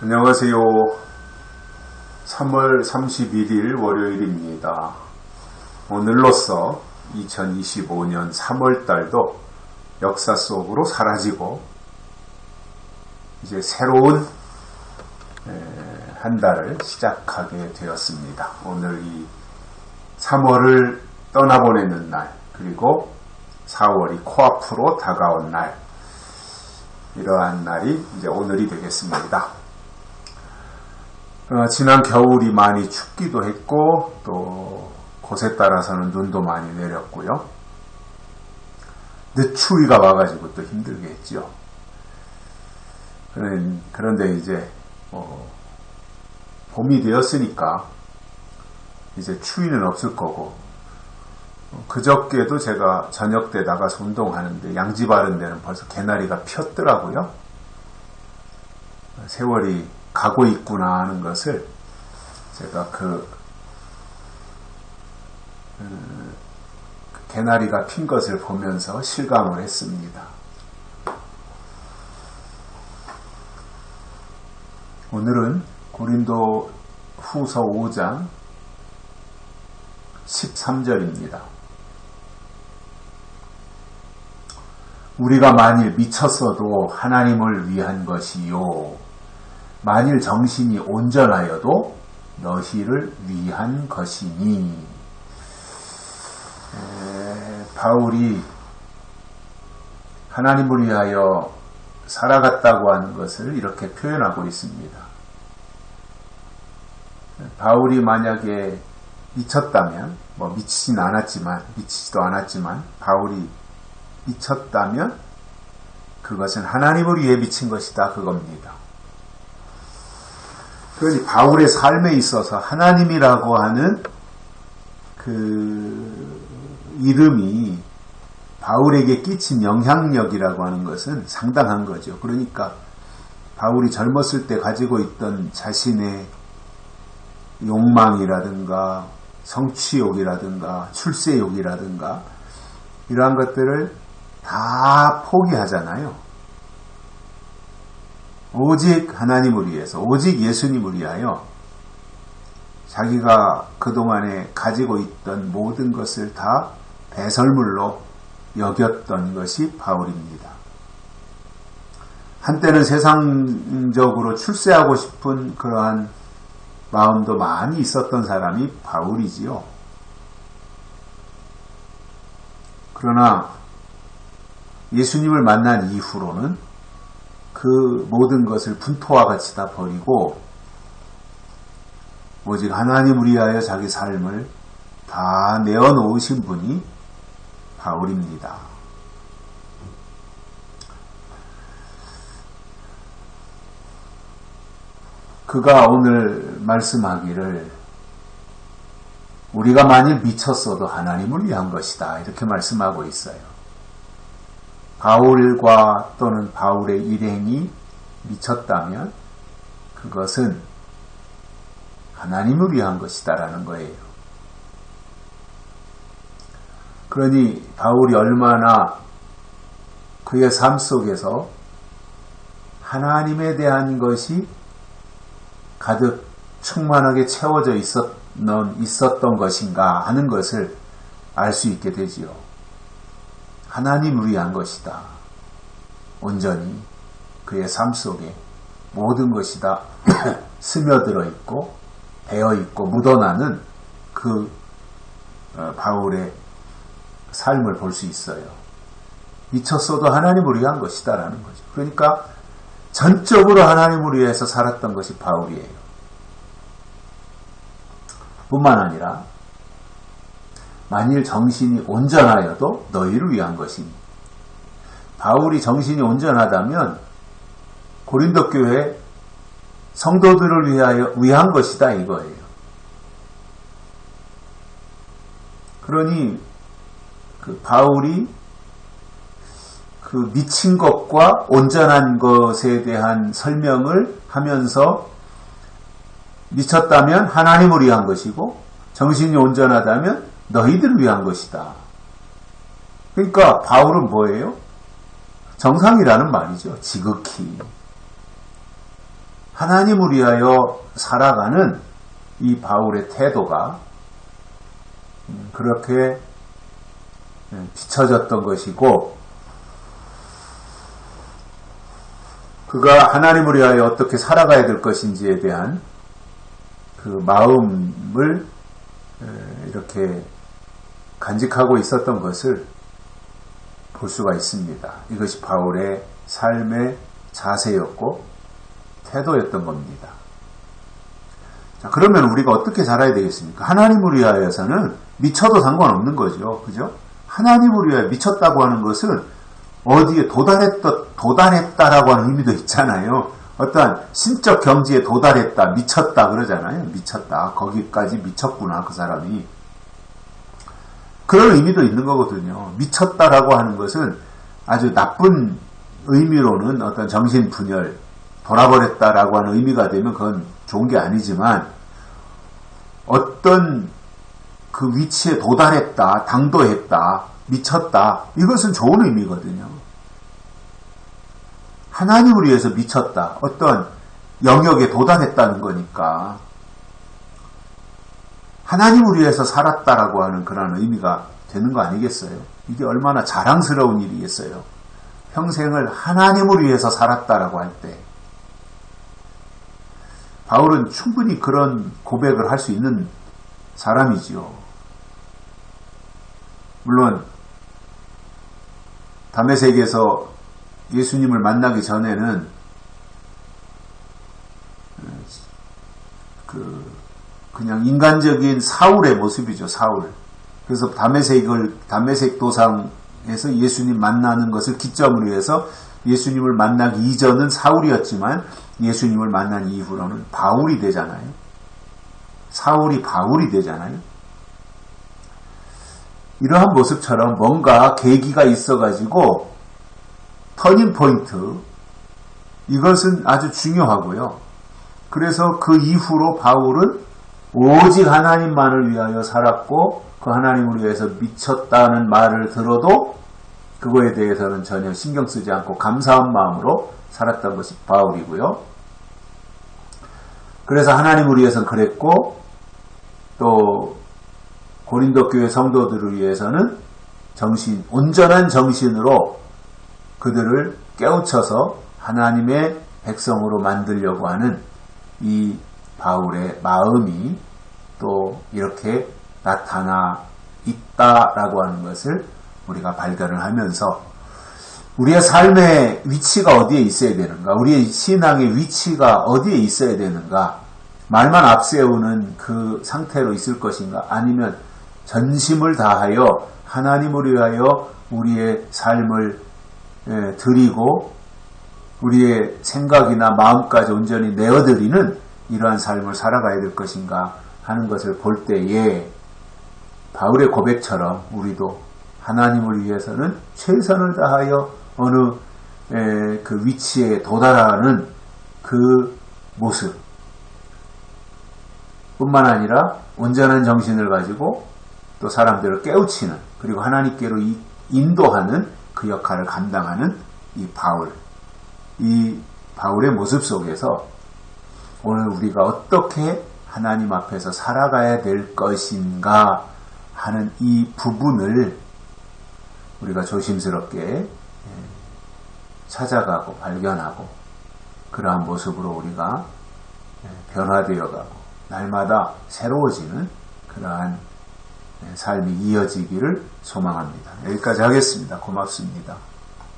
안녕하세요. 3월 31일 월요일입니다. 오늘로써 2025년 3월달도 역사 속으로 사라지고 이제 새로운 한 달을 시작하게 되었습니다. 오늘 이 3월을 떠나보내는 날, 그리고 4월이 코앞으로 다가온 날, 이러한 날이 이제 오늘이 되겠습니다. 지난 겨울이 많이 춥기도 했고, 또 곳에 따라서는 눈도 많이 내렸고요. 늦추위가 와가지고 또 힘들겠죠. 그런데 이제 봄이 되었으니까 이제 추위는 없을 거고, 그저께도 제가 저녁 때 나가서 운동하는데 양지 바른 데는 벌써 개나리가 폈더라고요. 세월이 가고 있구나 하는 것을 제가 개나리가 핀 것을 보면서 실감을 했습니다. 오늘은 고린도 후서 5장 13절입니다. 우리가 만일 미쳤어도 하나님을 위한 것이요, 만일 정신이 온전하여도 너희를 위한 것이니. 바울이 하나님을 위하여 살아갔다고 하는 것을 이렇게 표현하고 있습니다. 바울이 만약에 미쳤다면, 미치지도 않았지만 바울이 미쳤다면 그것은 하나님을 위해 미친 것이다, 그겁니다. 그러니 바울의 삶에 있어서 하나님이라고 하는 그 이름이 바울에게 끼친 영향력이라고 하는 것은 상당한 거죠. 그러니까 바울이 젊었을 때 가지고 있던 자신의 욕망이라든가 성취욕이라든가 출세욕이라든가 이러한 것들을 다 포기하잖아요. 오직 하나님을 위해서, 오직 예수님을 위하여 자기가 그동안에 가지고 있던 모든 것을 다 배설물로 여겼던 것이 바울입니다. 한때는 세상적으로 출세하고 싶은 그러한 마음도 많이 있었던 사람이 바울이지요. 그러나 예수님을 만난 이후로는 그 모든 것을 분토와 같이 다 버리고 오직 하나님을 위하여 자기 삶을 다 내어놓으신 분이 바울입니다. 그가 오늘 말씀하기를 우리가 만일 미쳤어도 하나님을 위한 것이다, 이렇게 말씀하고 있어요. 바울과 또는 바울의 일행이 미쳤다면 그것은 하나님을 위한 것이다라는 거예요. 그러니 바울이 얼마나 그의 삶 속에서 하나님에 대한 것이 가득 충만하게 채워져 있었던 것인가 하는 것을 알 수 있게 되지요. 하나님을 위한 것이다. 온전히 그의 삶 속에 모든 것이 다 스며들어 있고 배어 있고 묻어나는 그 바울의 삶을 볼 수 있어요. 미쳤어도 하나님을 위한 것이다 라는 거죠. 그러니까 전적으로 하나님을 위해서 살았던 것이 바울이에요. 뿐만 아니라 만일 정신이 온전하여도 너희를 위한 것이니. 바울이 정신이 온전하다면 고린도 교회 성도들을 위한 것이다, 이거예요. 그러니 그 바울이 그 미친 것과 온전한 것에 대한 설명을 하면서 미쳤다면 하나님을 위한 것이고 정신이 온전하다면 너희들을 위한 것이다. 그러니까 바울은 뭐예요? 정상이라는 말이죠. 지극히. 하나님을 위하여 살아가는 이 바울의 태도가 그렇게 비춰졌던 것이고, 그가 하나님을 위하여 어떻게 살아가야 될 것인지에 대한 그 마음을 이렇게 간직하고 있었던 것을 볼 수가 있습니다. 이것이 바울의 삶의 자세였고 태도였던 겁니다. 자, 그러면 우리가 어떻게 살아야 되겠습니까? 하나님을 위하여서는 미쳐도 상관없는 거죠. 그죠? 하나님을 위하여 미쳤다고 하는 것은 어디에 도달했다라고 하는 의미도 있잖아요. 어떠한 신적 경지에 도달했다, 미쳤다 그러잖아요. 미쳤다. 거기까지 미쳤구나, 그 사람이. 그런 의미도 있는 거거든요. 미쳤다라고 하는 것은 아주 나쁜 의미로는 어떤 정신분열, 돌아버렸다라고 하는 의미가 되면 그건 좋은 게 아니지만, 어떤 그 위치에 도달했다, 당도했다, 미쳤다, 이것은 좋은 의미거든요. 하나님을 위해서 미쳤다, 어떤 영역에 도달했다는 거니까 하나님을 위해서 살았다라고 하는 그런 의미가 되는 거 아니겠어요? 이게 얼마나 자랑스러운 일이겠어요? 평생을 하나님을 위해서 살았다라고 할 때 바울은 충분히 그런 고백을 할 수 있는 사람이지요. 물론 다메섹에서 예수님을 만나기 전에는 그냥 인간적인 사울의 모습이죠. 사울. 그래서 다메섹 도상에서 예수님 만나는 것을 기점으로 해서 예수님을 만나기 이전은 사울이었지만 예수님을 만난 이후로는 바울이 되잖아요. 사울이 바울이 되잖아요. 이러한 모습처럼 뭔가 계기가 있어가지고 터닝 포인트, 이것은 아주 중요하고요. 그래서 그 이후로 바울은 오직 하나님만을 위하여 살았고, 그 하나님을 위해서 미쳤다는 말을 들어도 그거에 대해서는 전혀 신경 쓰지 않고 감사한 마음으로 살았던 것이 바울이고요. 그래서 하나님을 위해서는 그랬고, 또 고린도 교회 성도들을 위해서는 온전한 정신으로 그들을 깨우쳐서 하나님의 백성으로 만들려고 하는 이 바울의 마음이 또 이렇게 나타나 있다라고 하는 것을 우리가 발견을 하면서, 우리의 삶의 위치가 어디에 있어야 되는가, 우리의 신앙의 위치가 어디에 있어야 되는가, 말만 앞세우는 그 상태로 있을 것인가, 아니면 전심을 다하여 하나님을 위하여 우리의 삶을 드리고 우리의 생각이나 마음까지 온전히 내어드리는 이러한 삶을 살아가야 될 것인가 하는 것을 볼 때에 바울의 고백처럼 우리도 하나님을 위해서는 최선을 다하여 어느 그 위치에 도달하는 그 모습 뿐만 아니라 온전한 정신을 가지고 또 사람들을 깨우치는, 그리고 하나님께로 인도하는 그 역할을 감당하는 이 바울의 모습 속에서 오늘 우리가 어떻게 하나님 앞에서 살아가야 될 것인가 하는 이 부분을 우리가 조심스럽게 찾아가고 발견하고, 그러한 모습으로 우리가 변화되어가고 날마다 새로워지는 그러한 삶이 이어지기를 소망합니다. 여기까지 하겠습니다. 고맙습니다.